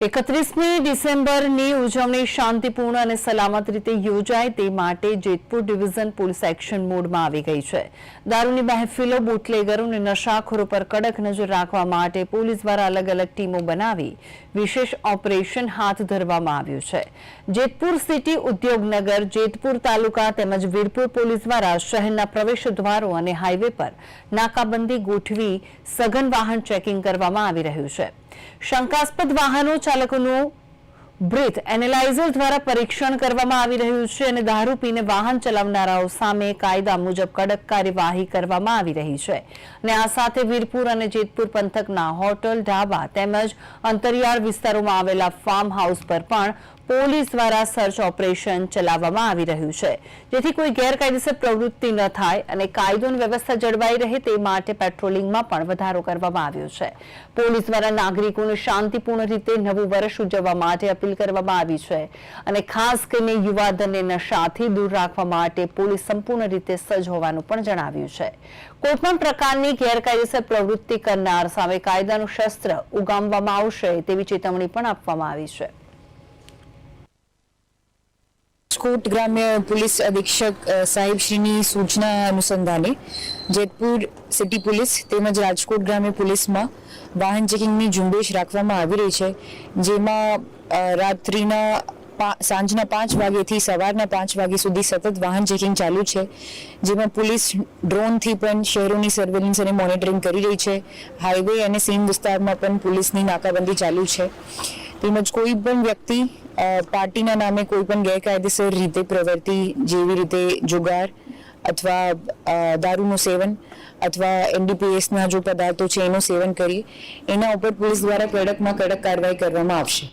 31મી ડિસેમ્બરની ઉજવણી શાંતિપૂર્ણ અને સલામત રીતે યોજાય તે માટે જેતપુર ડિવિઝન પોલીસ એક્શન મોડમાં આવી ગઈ છે। દારૂની મહેફિલો, બુટલેગરો અને નશાખોરો પર કડક નજર રાખવા માટે પોલીસ દ્વારા અલગ અલગ ટીમો બનાવી વિશેષ ઓપરેશન હાથ ધરવામાં આવ્યું છે। જેતપુર સિટી, ઉદ્યોગનગર, જેતપુર તાલુકા તેમજ વીરપુર પોલીસ દ્વારા શહેરના પ્રવેશ દ્વારો અને હાઈવે પર નાકાબંધી ગોઠવી સઘન વાહન ચેકિંગ કરવામાં આવી રહ્યું છે। શંકાસ્પદ વાહનો ચાલકોનું બ્રીથ એનાલાઇઝર દ્વારા પરીક્ષણ કરવામાં આવી રહ્યું છે અને દારૂ પીને વાહન ચલાવનારાઓ સામે કાયદા મુજબ કડક કાર્યવાહી કરવામાં આવી રહી છે। અને આ સાથે વીરપુર અને જેતપુર પંથકના હોટલ, ઢાબા તેમજ અંતરિયાળ વિસ્તારોમાં આવેલા ફાર્મ હાઉસ પર પણ પોલીસ દ્વારા સર્ચ ઓપરેશન ચલાવવામાં આવી રહ્યું છે, જેથી કોઈ ગેરકાયદેસર પ્રવૃત્તિ ન થાય અને કાયદો અને વ્યવસ્થા જળવાઈ રહે તે માટે પેટ્રોલિંગમાં પણ વધારો કરવામાં આવ્યો છે। પોલીસ દ્વારા નાગરિકોને શાંતિપૂર્ણ રીતે નવું વર્ષ ઉજવવા માટે અપીલ કરવામાં આવી છે અને ખાસ કરીને યુવાધનને નશાથી દૂર રાખવા માટે પોલીસ સંપૂર્ણ રીતે સજ્જ હોવાનું પણ જણાવ્યું છે। કોઈપણ પ્રકારની ગેરકાયદેસર પ્રવૃત્તિ કરનાર સામે કાયદાનું શસ્ત્ર ઉગામવામાં આવશે તેવી ચેતવણી પણ આપવામાં આવી છે। રાજકોટ ગ્રામ્ય પોલીસ અધિક્ષક સાહેબ શ્રીની સૂચના અનુસંધાને જેતપુર સિટી પોલીસ તેમજ રાજકોટ ગ્રામ્ય પોલીસમાં વાહન ચેકિંગની ઝુંબેશ રાખવામાં આવી રહી છે, જેમાં રાત્રિના સાંજના 5 વાગ્યાથી સવારના 5 વાગ્યા સુધી સતત વાહન ચેકિંગ ચાલુ છે, જેમાં પોલીસ ડ્રોનથી પણ શહેરોની સર્વેલન્સ અને મોનિટરિંગ કરી રહી છે। હાઈવે અને સીમ વિસ્તારમાં પણ પોલીસની નાકાબંધી ચાલુ છે, તેમજ કોઈ પણ વ્યક્તિ પાર્ટીના નામે કોઈ પણ ગેરકાયદેસર રીતે પ્રવૃત્તિ જેવી રીતે જુગાર અથવા દારૂનું સેવન અથવા NDPSના જો પદાર્થો છે એનું સેવન કરી એના ઉપર પોલીસ દ્વારા કડકમાં કડક કાર્યવાહી કરવામાં આવશે।